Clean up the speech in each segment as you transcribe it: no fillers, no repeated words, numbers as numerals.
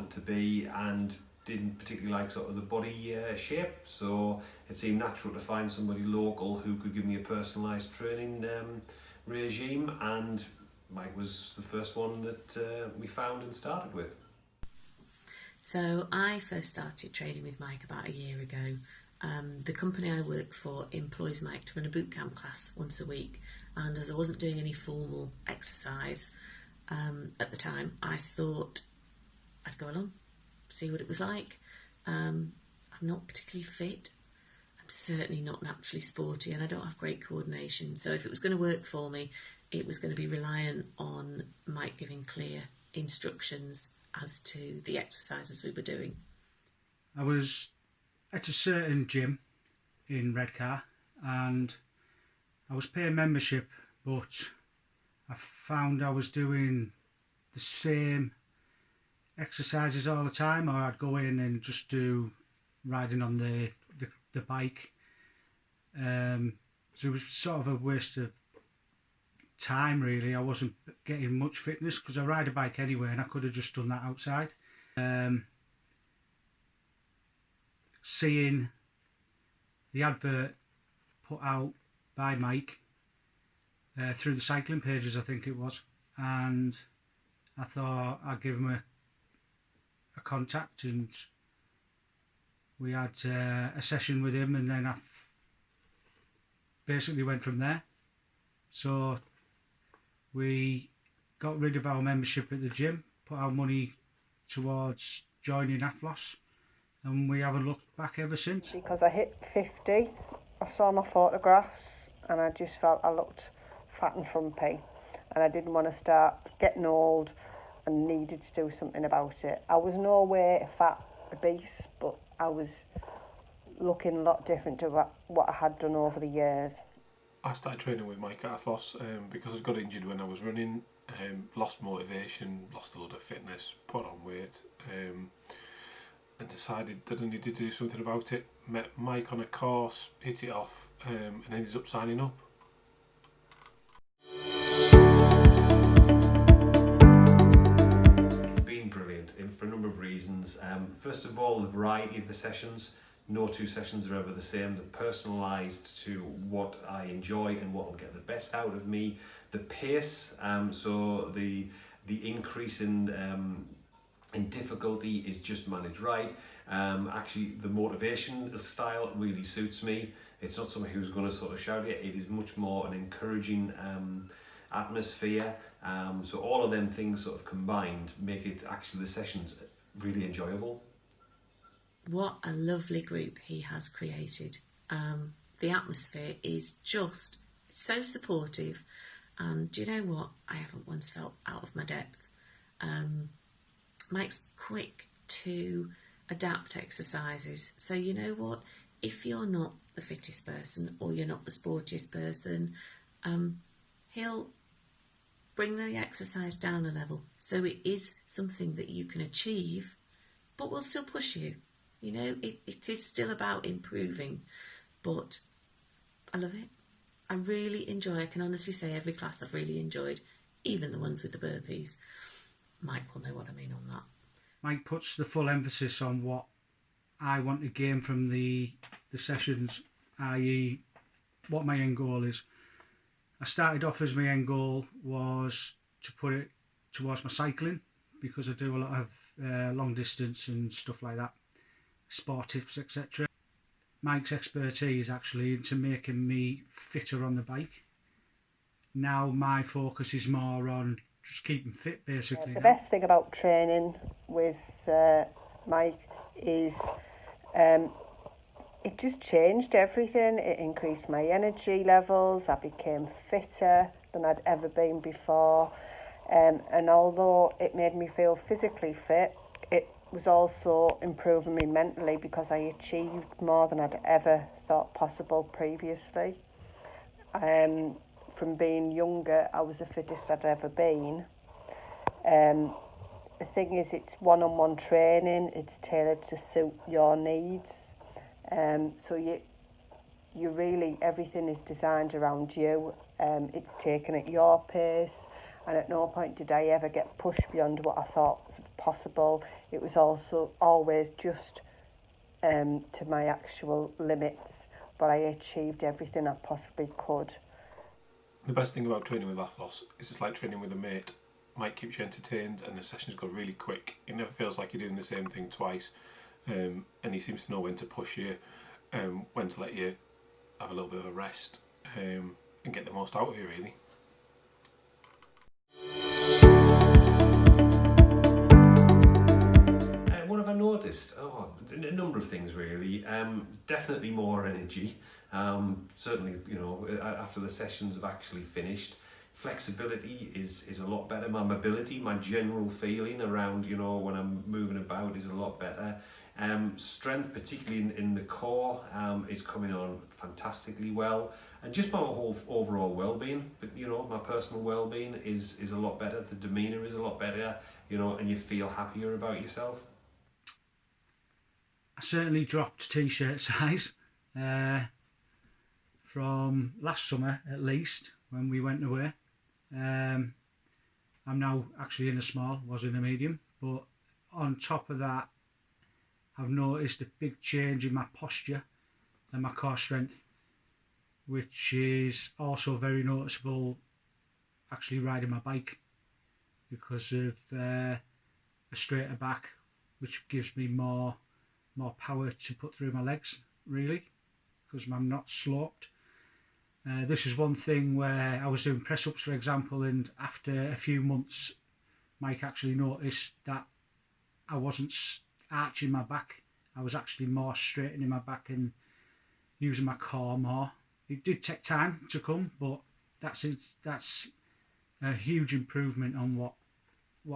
wanted to be and didn't particularly like sort of the body shape, so it seemed natural to find somebody local who could give me a personalised training regime, and Mike was the first one that we found and started with. So I first started training with Mike about a year ago. The company I work for employs Mike to run a boot camp class once a week, and as I wasn't doing any formal exercise at the time, I thought I'd go along, see what it was like. I'm not particularly fit, I'm certainly not naturally sporty, and I don't have great coordination, so if it was going to work for me, it was going to be reliant on Mike giving clear instructions as to the exercises we were doing. I was at a certain gym in Redcar and I was paying membership, but I found I was doing the same exercises all the time, or I'd go in and just do riding on the bike. So it was sort of a waste of time really. I wasn't getting much fitness because I ride a bike anyway and I could have just done that outside. Seeing the advert put out by Mike through the cycling pages, I think it was, and I thought I'd give him a contact, and we had a session with him, and then I basically went from there. So we got rid of our membership at the gym, put our money towards joining Athlos, and we haven't looked back ever since. Because I hit 50, I saw my photographs and I just felt I looked fat and frumpy, and I didn't want to start getting old and needed to do something about it. I was no way fat obese, but I was looking a lot different to what I had done over the years. I started training with Mike at Athlos because I got injured when I was running, lost motivation, lost a lot of fitness, put on weight, and decided that I needed to do something about it. Met Mike on a course, hit it off, and ended up signing up. It's been brilliant for a number of reasons. First of all, the variety of the sessions. No two sessions are ever the same. They're personalised to what I enjoy and what will get the best out of me. The pace, so the increase in difficulty is just managed right. Actually, the motivation style really suits me. It's not somebody who's going to sort of shout it. It is much more an encouraging atmosphere. So all of them things sort of combined make it actually the sessions really enjoyable. What a lovely group he has created. The atmosphere is just so supportive, and do you know what? I haven't once felt out of my depth. Mike's quick to adapt exercises, so you know what? If you're not the fittest person or you're not the sportiest person, he'll bring the exercise down a level, so it is something that you can achieve, but will still push you. You know, it is still about improving, but I love it. I really enjoy, I can honestly say every class I've really enjoyed, even the ones with the burpees. Mike will know what I mean on that. Mike puts the full emphasis on what I want to gain from the sessions, i.e. what my end goal is. I started off as my end goal was to put it towards my cycling, because I do a lot of long distance and stuff like that, sport tips, etc. Mike's expertise actually into making me fitter on the bike. Now my focus is more on just keeping fit, basically. The best thing about training with Mike is it just changed everything. It increased my energy levels. I became fitter than I'd ever been before. And although it made me feel physically fit, it was also improving me mentally, because I achieved more than I'd ever thought possible previously. From being younger, I was the fittest I'd ever been. The thing is, it's one-on-one training. It's tailored to suit your needs. So you really, everything is designed around you. It's taken at your pace, and at no point did I ever get pushed beyond what I thought was possible. It was also always just to my actual limits, but I achieved everything I possibly could. The best thing about training with Athlos is it's like training with a mate. Mike keeps you entertained and the sessions go really quick. It never feels like you're doing the same thing twice, and he seems to know when to push you, when to let you have a little bit of a rest, and get the most out of you, really. What have I noticed? Oh, a number of things really. Definitely more energy. Certainly, you know, after the sessions have actually finished, flexibility is a lot better. My mobility, my general feeling around, you know, when I'm moving about is a lot better. Strength, particularly in the core, is coming on fantastically well. And just my whole overall well-being, but you know, my personal well-being is a lot better. The demeanour is a lot better, you know, and you feel happier about yourself. I certainly dropped t-shirt size from last summer at least when we went away. I'm now actually in a small, was in a medium, but on top of that I've noticed a big change in my posture and my core strength, which is also very noticeable actually riding my bike because of a straighter back, which gives me more power to put through my legs, really, because I'm not sloped. This is one thing where I was doing press-ups, for example, and after a few months Mike actually noticed that I wasn't arching my back. I was actually more straightening my back and using my core more. It did take time to come, but that's a huge improvement on what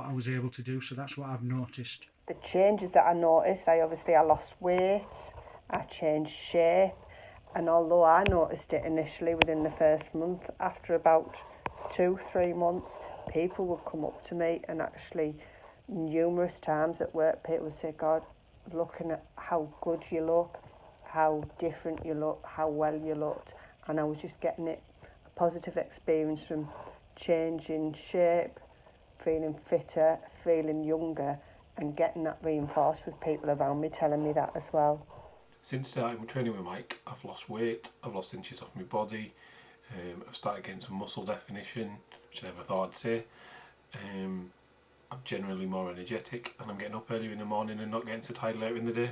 I was able to do, so that's what I've noticed. The changes that I noticed, I lost weight, I changed shape, and although I noticed it initially within the first month, after about 2-3 months, people would come up to me and actually numerous times at work, people would say, God, looking at how good you look, how different you look, how well you looked, and I was just getting a positive experience from changing shape, feeling fitter, feeling younger, and getting that reinforced with people around me telling me that as well. Since starting training with Mike, I've lost weight, I've lost inches off my body, I've started getting some muscle definition, which I never thought I'd say. I'm generally more energetic and I'm getting up earlier in the morning and not getting so tired later in the day.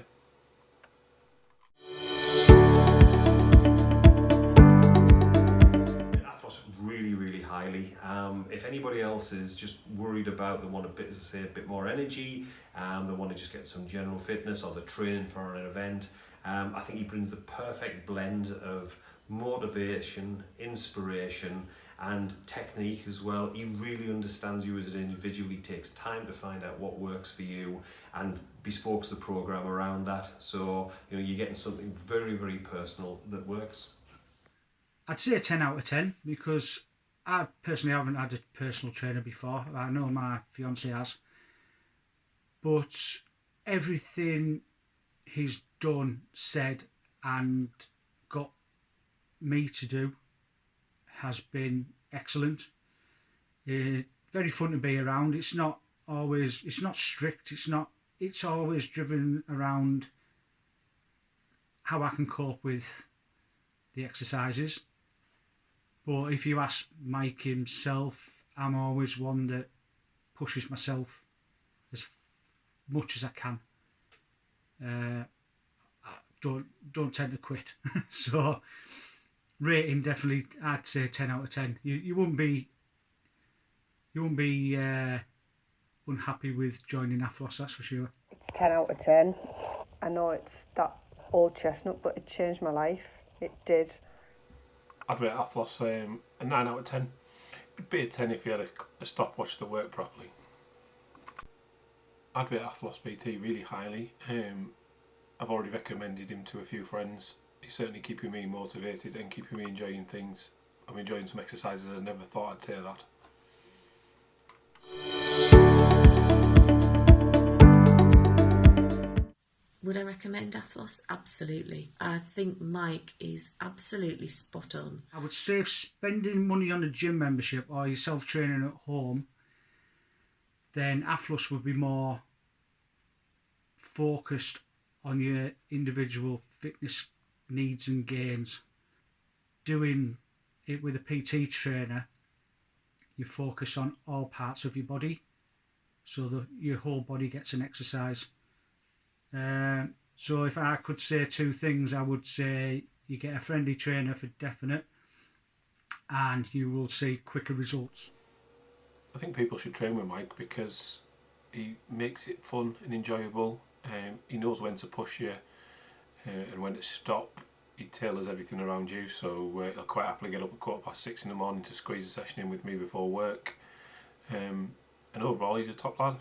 Athlos really highly. If anybody else is just worried about, they want a bit more energy, they want to just get some general fitness or they're training for an event, I think he brings the perfect blend of motivation, inspiration and technique as well. He really understands you as an individual. He takes time to find out what works for you and bespokes the program around that. So, you know, you're getting something very personal that works. I'd say a 10 out of 10 because I personally haven't had a personal trainer before. I know my fiance has, but everything he's done, said and got me to do has been excellent. Very fun to be around. It's not strict. It's always driven around how I can cope with the exercises. But if you ask Mike himself, I'm always one that pushes myself as much as I can. I don't tend to quit. So rating definitely, I'd say 10 out of 10. You wouldn't be unhappy with joining Athlos, that's for sure. It's 10 out of 10. I know it's that old chestnut, but it changed my life. It did. I'd rate Athlos a 9 out of 10. It'd be a 10 if you had a stopwatch that worked properly. I'd rate Athlos PT really highly. I've already recommended him to a few friends. He's certainly keeping me motivated and keeping me enjoying things. I'm enjoying some exercises I never thought I'd say that. Would I recommend Athlos? Absolutely. I think Mike is absolutely spot on. I would say if spending money on a gym membership or your self-training at home, then Athlos would be more focused on your individual fitness needs and gains. Doing it with a PT trainer, you focus on all parts of your body, so that your whole body gets an exercise. So if I could say two things, I would say you get a friendly trainer for definite, and you will see quicker results. I think people should train with Mike because he makes it fun and enjoyable. He knows when to push you and when to stop. He tailors everything around you, so he'll quite happily get up at 6:15 in the morning to squeeze a session in with me before work. And overall, he's a top lad.